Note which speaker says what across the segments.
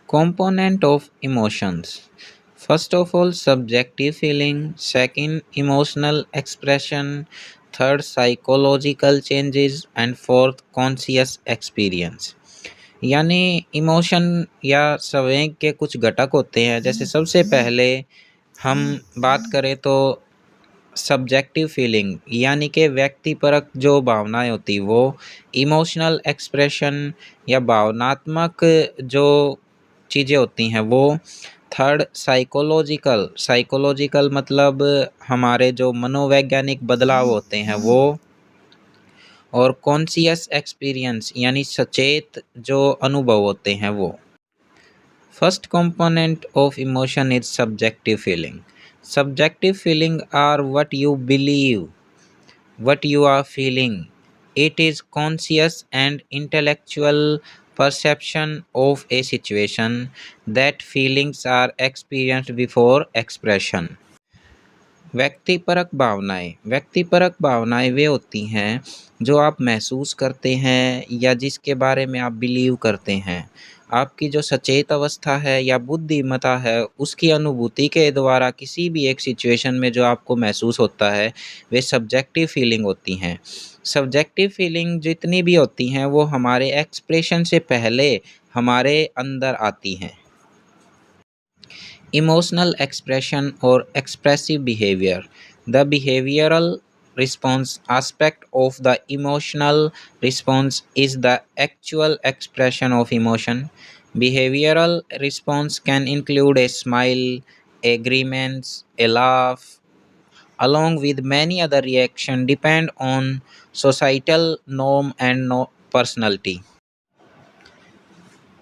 Speaker 1: Component of emotions. First of all, subjective feeling, second, emotional expression, third, psychological changes, and fourth, conscious experience. यानी emotion या संवेग के कुछ घटक होते हैं। जैसे सबसे पहले हम बात करें तो सब्जेक्टिव फीलिंग यानी कि व्यक्तिपरक जो भावनाएं होती वो, इमोशनल एक्सप्रेशन या भावनात्मक जो चीज़ें होती हैं वो, थर्ड साइकोलॉजिकल, साइकोलॉजिकल मतलब हमारे जो मनोवैज्ञानिक बदलाव होते हैं वो, और कॉन्शियस एक्सपीरियंस यानी सचेत जो अनुभव होते हैं वो। First component of emotion is subjective feeling. Subjective feeling are what you believe, what you are feeling. It is conscious and intellectual perception of a situation that feelings are experienced before expression. व्यक्तिपरक भावनाएं वे होती हैं जो आप महसूस करते हैं या जिसके बारे में आप बिलीव करते हैं। आपकी जो सचेत अवस्था है या बुद्धिमत्ता है उसकी अनुभूति के द्वारा किसी भी एक सिचुएशन में जो आपको महसूस होता है वे सब्जेक्टिव फीलिंग होती हैं। सब्जेक्टिव फीलिंग जितनी भी होती हैं वो हमारे एक्सप्रेशन से पहले हमारे अंदर आती हैं। Emotional expression or expressive behavior. The behavioral response aspect of the emotional response is the actual expression of emotion. Behavioral response can include a smile, agreements, a laugh, along with many other reactions depend on societal norm and personality.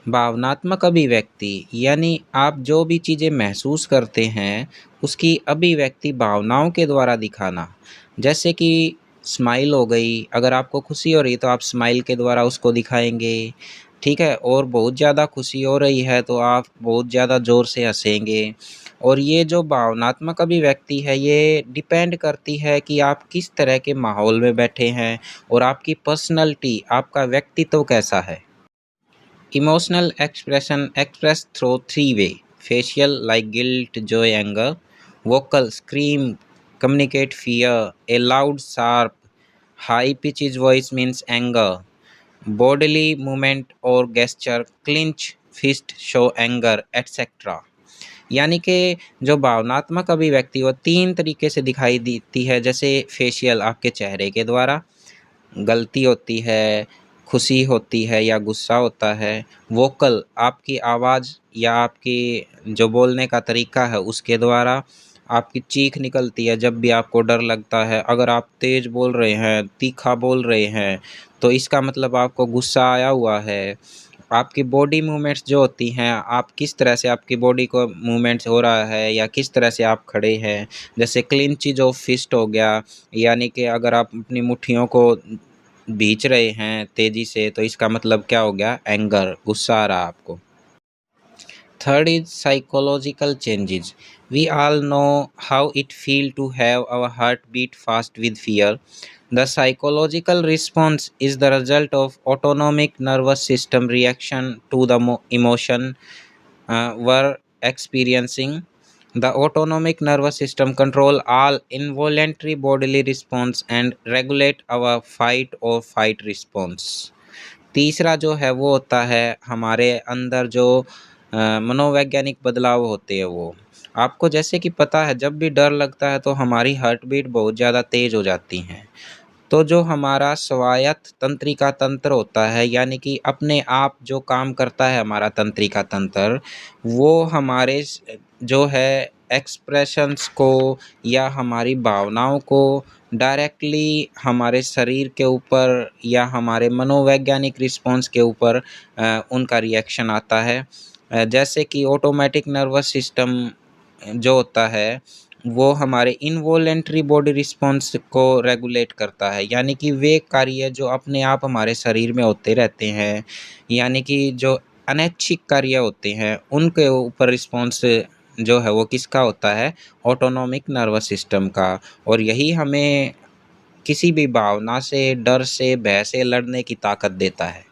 Speaker 1: भावनात्मक अभिव्यक्ति यानी आप जो भी चीज़ें महसूस करते हैं उसकी अभिव्यक्ति भावनाओं के द्वारा दिखाना। जैसे कि स्माइल हो गई, अगर आपको खुशी हो रही तो आप स्माइल के द्वारा उसको दिखाएंगे, ठीक है। और बहुत ज़्यादा खुशी हो रही है तो आप बहुत ज़्यादा ज़ोर से हंसेंगे। और ये जो भावनात्मक अभिव्यक्ति है ये डिपेंड करती है कि आप किस तरह के माहौल में बैठे हैं और आपकी पर्सनैलिटी, आपका व्यक्तित्व कैसा है। Emotional expression expressed through three way: facial like guilt, joy, anger; vocal scream communicate fear; a loud, sharp, high pitched voice means anger; bodily movement or gesture clench fist show anger, etc. यानी कि जो भावनात्मक अभिव्यक्ति वो तीन तरीके से दिखाई देती है। जैसे फेशियल आपके चेहरे के द्वारा, गलती होती है, खुशी होती है या गुस्सा होता है। वोकल आपकी आवाज़ या आपकी जो बोलने का तरीका है उसके द्वारा, आपकी चीख निकलती है जब भी आपको डर लगता है। अगर आप तेज़ बोल रहे हैं, तीखा बोल रहे हैं तो इसका मतलब आपको गुस्सा आया हुआ है। आपकी बॉडी मूवमेंट्स जो होती हैं, आप किस तरह से आपकी बॉडी को मूवमेंट्स हो रहा है या किस तरह से आप खड़े हैं। जैसे क्लिंच ऑफ फिस्ट हो गया, यानी कि अगर आप अपनी मुट्ठियों को भींच रहे हैं तेजी से तो इसका मतलब क्या हो गया, एंगर, गुस्सा आ रहा आपको। Third is psychological changes. We all know how it feel to have our heart beat fast with fear. The psychological response is the result of autonomic nervous system reaction to the emotion we're experiencing. The autonomic nervous system control all involuntary bodily response and regulate our fight or flight response. तीसरा जो है वो होता है हमारे अंदर जो मनोवैज्ञानिक बदलाव होते हैं वो। आपको जैसे कि पता है जब भी डर लगता है तो हमारी हार्ट बीट बहुत ज़्यादा तेज़ हो जाती हैं। तो जो हमारा स्वायत्त तंत्रिका तंत्र होता है, यानी कि अपने आप जो काम करता है हमारा तंत्रिका तंत्र, वो हमारे जो है एक्सप्रेशंस को या हमारी भावनाओं को डायरेक्टली हमारे शरीर के ऊपर या हमारे मनोवैज्ञानिक रिस्पॉन्स के ऊपर उनका रिएक्शन आता है। जैसे कि ऑटोमेटिक नर्वस सिस्टम जो होता है वो हमारे इनवॉलेंट्री बॉडी रिस्पॉन्स को रेगुलेट करता है, यानी कि वे कार्य जो अपने आप हमारे शरीर में होते रहते हैं, यानी कि जो अनैच्छिक कार्य होते हैं उनके ऊपर रिस्पॉन्स जो है वो किसका होता है, ऑटोनॉमिक नर्वस सिस्टम का। और यही हमें किसी भी भावना से, डर से, भय से लड़ने की ताकत देता है।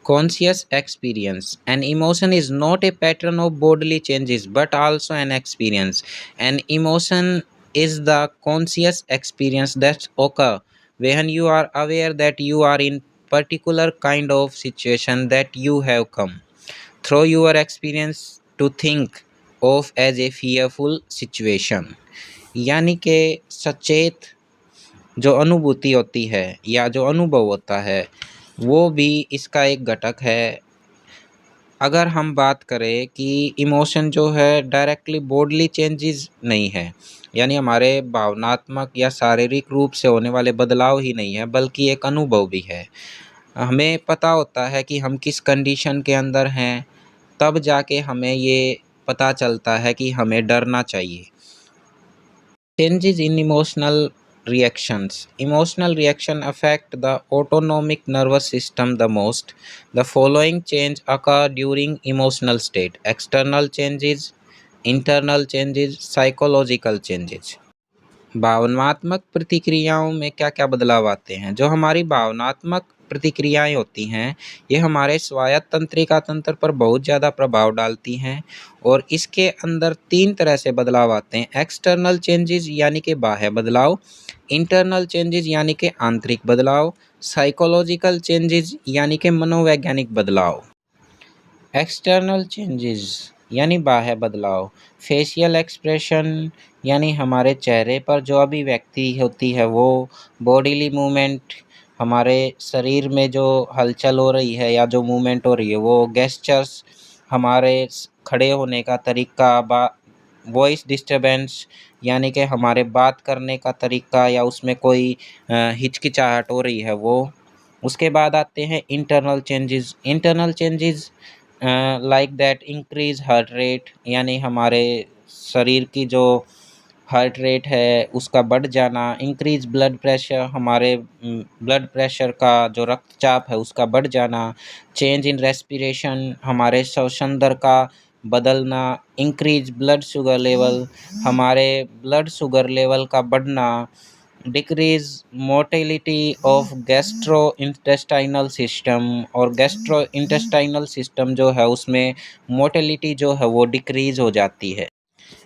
Speaker 1: conscious experience. An emotion is not a pattern of bodily changes but also an experience. An emotion is the conscious experience that occur when you are aware that you are in particular kind of situation that you have come through your experience to think of as a fearful situation. यानी कि सचेत जो अनुभूति होती है या जो अनुभव होता है वो भी इसका एक घटक है। अगर हम बात करें कि इमोशन जो है डायरेक्टली बॉडली चेंजेस नहीं है, यानी हमारे भावनात्मक या शारीरिक रूप से होने वाले बदलाव ही नहीं है बल्कि एक अनुभव भी है। हमें पता होता है कि हम किस कंडीशन के अंदर हैं, तब जाके हमें ये पता चलता है कि हमें डरना चाहिए। Changes in emotional reactions. Emotional reaction affect the autonomic nervous system the most. The following change occur during emotional state: external changes, internal changes, psychological changes. भावनात्मक प्रतिक्रियाओं में क्या-क्या बदलाव आते हैं? जो हमारी भावनात्मक प्रतिक्रियाएँ होती हैं, ये हमारे स्वायत्त तंत्रिका तंत्र पर बहुत ज़्यादा प्रभाव डालती हैं और इसके अंदर 3 तरह से बदलाव आते हैं। एक्सटर्नल चेंजेज़ यानी कि बाह्य बदलाव, इंटरनल चेंजेज़ यानी कि आंतरिक बदलाव, साइकोलॉजिकल चेंजेज़ यानी कि मनोवैज्ञानिक बदलाव। एक्सटर्नल चेंजेस यानी बाह्य बदलाव, फेशियल एक्सप्रेशन यानी हमारे चेहरे पर जो अभिव्यक्ति होती है वो, बॉडीली मूवमेंट हमारे शरीर में जो हलचल हो रही है या जो मूवमेंट हो रही है वो, गेस्चर्स हमारे खड़े होने का तरीका, वॉइस डिस्टर्बेंस यानी कि हमारे बात करने का तरीका या उसमें कोई हिचकिचाहट हो रही है वो। उसके बाद आते हैं internal changes. Internal changes like that increase heart rate यानी हमारे शरीर की जो हार्ट रेट है उसका बढ़ जाना, इंक्रीज ब्लड प्रेशर हमारे ब्लड प्रेशर का जो रक्तचाप है उसका बढ़ जाना, चेंज इन रेस्पिरेशन हमारे श्वसन दर का बदलना, इंक्रीज ब्लड शुगर लेवल हमारे ब्लड शुगर लेवल का बढ़ना, decrease motility of gastro intestinal system और गैस्ट्रो इंटेस्टाइनल सिस्टम जो है उसमें मोटिलिटी जो है वो डिक्रीज हो जाती है।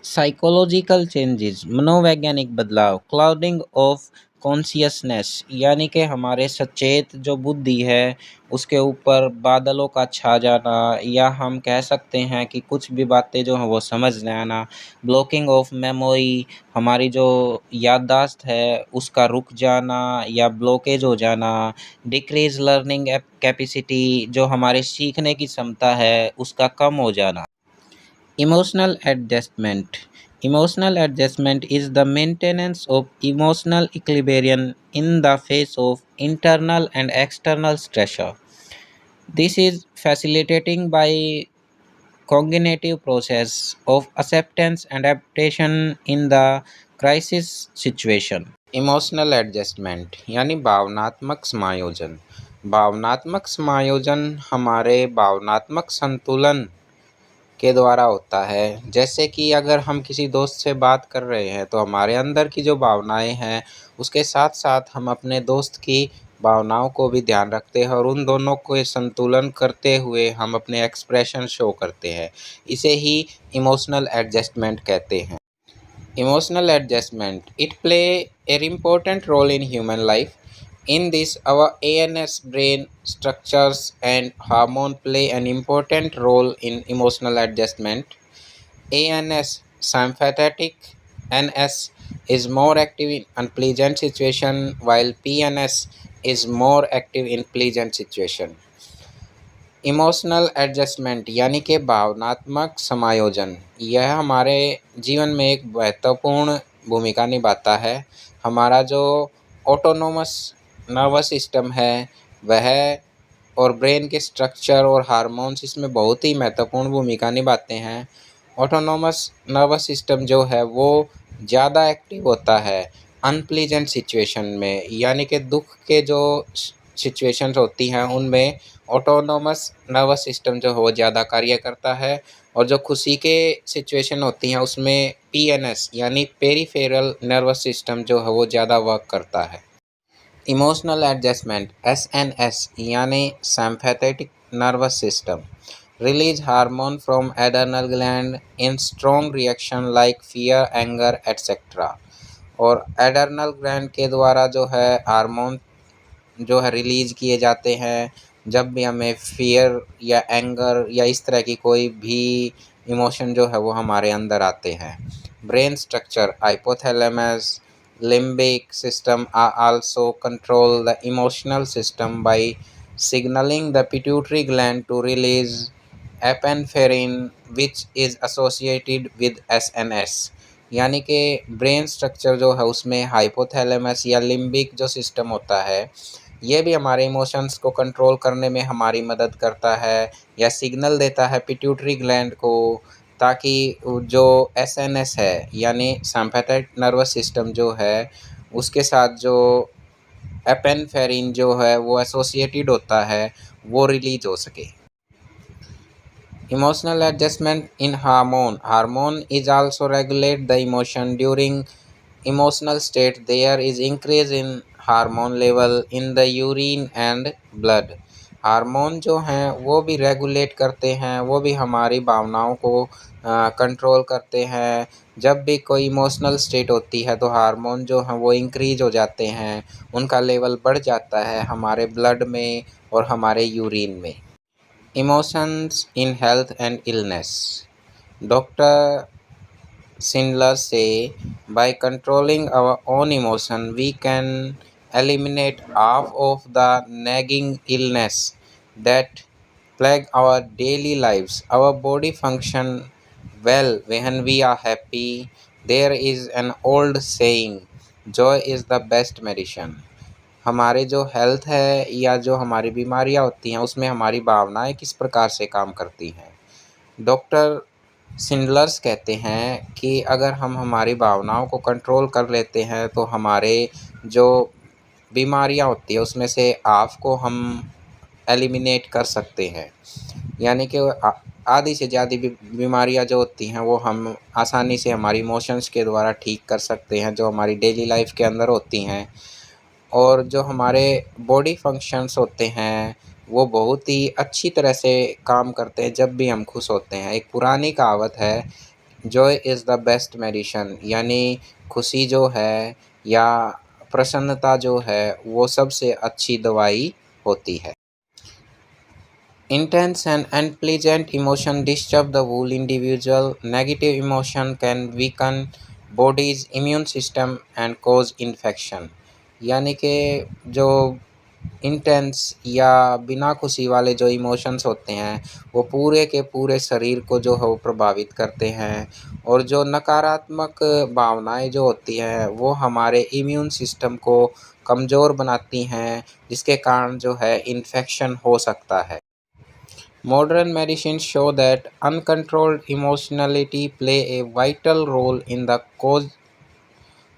Speaker 1: साइकोलॉजिकल चेंजेस मनोवैज्ञानिक बदलाव, क्लाउडिंग ऑफ कॉन्शियसनेस यानी कि हमारे सचेत जो बुद्धि है उसके ऊपर बादलों का छा जाना या हम कह सकते हैं कि कुछ भी बातें जो हैं वो समझ न आना, ब्लॉकिंग ऑफ मेमोरी हमारी जो याददाश्त है उसका रुक जाना या ब्लॉकेज हो जाना, डिक्रीज लर्निंग कैपेसिटी जो हमारे सीखने की क्षमता है उसका कम हो जाना। Emotional adjustment. Emotional adjustment is the maintenance of emotional equilibrium in the face of internal and external stressor. This is facilitating by cognitive process of acceptance and adaptation in the crisis situation. Emotional adjustment यानी भावनात्मक समायोजन। भावनात्मक समायोजन हमारे भावनात्मक संतुलन के द्वारा होता है। जैसे कि अगर हम किसी दोस्त से बात कर रहे हैं तो हमारे अंदर की जो भावनाएं हैं उसके साथ साथ हम अपने दोस्त की भावनाओं को भी ध्यान रखते हैं और उन दोनों को संतुलन करते हुए हम अपने एक्सप्रेशन शो करते हैं। इसे ही इमोशनल एडजस्टमेंट कहते हैं। Emotional adjustment. It play an important role in human life. In this, our ANS brain structures and hormone play an important role in emotional adjustment. ANS sympathetic NS is more active in unpleasant situation while PNS is more active in pleasant situation. Emotional adjustment यानी कि भावनात्मक समायोजन यह हमारे जीवन में एक महत्वपूर्ण भूमिका निभाता है। हमारा जो ऑटोनोमस नर्वस सिस्टम है वह और ब्रेन के स्ट्रक्चर और हार्मोन्स इसमें बहुत ही महत्वपूर्ण भूमिका निभाते हैं। ऑटोनोमस नर्वस सिस्टम जो है वो ज़्यादा एक्टिव होता है अनप्लीजेंट सिचुएशन में, यानी कि दुख के जो सिचुएशंस होती हैं उनमें ऑटोनोमस नर्वस सिस्टम जो है वो ज़्यादा कार्य करता है और जो खुशी के सिचुएशन होती हैं उसमें पीएनएस यानी पेरिफेरल नर्वस सिस्टम जो है वो ज़्यादा वर्क करता है। इमोशनल एडजस्टमेंट एसएनएस यानी sympathetic nervous system release hormone from adrenal gland in strong reaction like fear, anger, etc. और एडर्नल ग्लैंड के द्वारा जो है हार्मोन जो है रिलीज किए जाते हैं जब भी हमें फियर या एंगर या इस तरह की कोई भी इमोशन जो है वो हमारे अंदर आते हैं। Brain structure hypothalamus limbic system are also control the emotional system by signaling the pituitary gland to release epinephrine which is associated with SNS. यानी कि ब्रेन स्ट्रक्चर जो है उसमें हाइपोथैलेमस या लिम्बिक जो सिस्टम होता है ये भी हमारे इमोशंस को कंट्रोल करने में हमारी मदद करता है या सिग्नल देता है पिट्यूटरी ग्लैंड को, ताकि जो एसएनएस है यानी सिम्पैथेटिक नर्वस सिस्टम जो है उसके साथ जो एपेनफेरिन जो है वो एसोसिएटेड होता है वो रिलीज हो सके। Emotional adjustment in hormone. Hormone is also regulate the emotion during emotional state. There is increase in hormone level in the urine and blood. Hormone जो हैं वो भी रेगुलेट करते हैं, वो भी हमारी भावनाओं को कंट्रोल करते हैं। जब भी कोई इमोशनल स्टेट होती है तो हार्मोन जो हैं वो इंक्रीज हो जाते हैं, उनका लेवल बढ़ जाता है हमारे ब्लड में और हमारे यूरिन में। Emotions in health and illness. Dr. Schindler say, by controlling our own emotion, we can eliminate half of the nagging illness that plague our daily lives. Our body function well when we are happy. There is an old saying, joy is the best medicine. हमारे जो health है या जो हमारी बीमारियां होती हैं उसमें हमारी भावनाएं किस प्रकार से काम करती हैं। डॉक्टर सिंडलर्स कहते हैं कि अगर हम हमारी भावनाओं को कंट्रोल कर लेते हैं तो हमारे जो बीमारियां होती है उसमें से हाफ को हम एलिमिनेट कर सकते हैं। यानी कि आधी से ज़्यादा बीमारियां जो होती हैं वो हम आसानी से हमारी इमोशंस के द्वारा ठीक कर सकते हैं जो हमारी डेली लाइफ के अंदर होती हैं। और जो हमारे बॉडी फंक्शंस होते हैं वो बहुत ही अच्छी तरह से काम करते हैं जब भी हम खुश होते हैं। एक पुरानी कहावत है, Joy is the best medicine, यानी खुशी जो है या प्रसन्नता जो है वो सबसे अच्छी दवाई होती है। Intense and unpleasant emotion disturb the whole individual. Negative emotion can weaken body's immune system and cause infection. यानी कि जो इंटेंस या बिना खुशी वाले जो इमोशंस होते हैं वो पूरे के पूरे शरीर को जो है वो प्रभावित करते हैं, और जो नकारात्मक भावनाएं जो होती हैं वो हमारे इम्यून सिस्टम को कमज़ोर बनाती हैं, जिसके कारण जो है इन्फेक्शन हो सकता है। Modern medicine show that uncontrolled emotionality play a vital role in the cause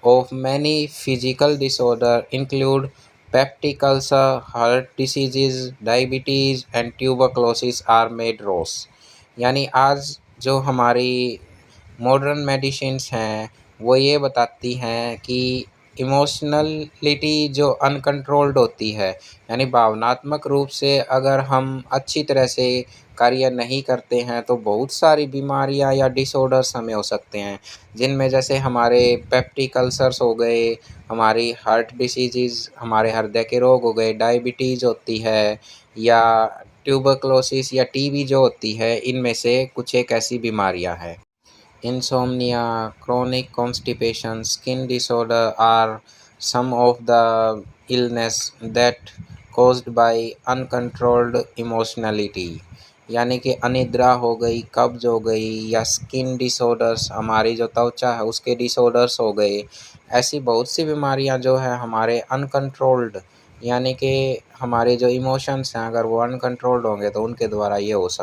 Speaker 1: of many physical disorders include peptic ulcer, heart diseases, diabetes and tuberculosis are made worse। यानी आज जो हमारी मॉडर्न मेडिसिन्स हैं वो ये बताती हैं कि इमोशनलिटी जो अनकंट्रोल्ड होती है, यानी भावनात्मक रूप से अगर हम अच्छी तरह से कार्य नहीं करते हैं तो बहुत सारी बीमारियां या डिसऑर्डर्स हमें हो सकते हैं, जिनमें जैसे हमारे पेप्टिक अल्सर्स हो गए, हमारी हार्ट डिसीज़, हमारे हृदय के रोग हो गए, डायबिटीज़ होती है या ट्यूबरक्लोसिस या टीबी जो होती है, इनमें से कुछ एक ऐसी बीमारियां हैं। Insomnia, chronic constipation, skin disorder are some of the illness that caused by uncontrolled emotionality। यानी कि अनिद्रा हो गई, कब्ज हो गई या स्किन डिसऑर्डर्स, हमारी जो त्वचा है उसके डिसऑर्डर्स हो गए। ऐसी बहुत सी बीमारियां जो है हमारे अनकंट्रोल्ड, यानी कि हमारे जो इमोशंस हैं अगर वो अनकंट्रोल्ड होंगे तो उनके द्वारा ये हो सकता है।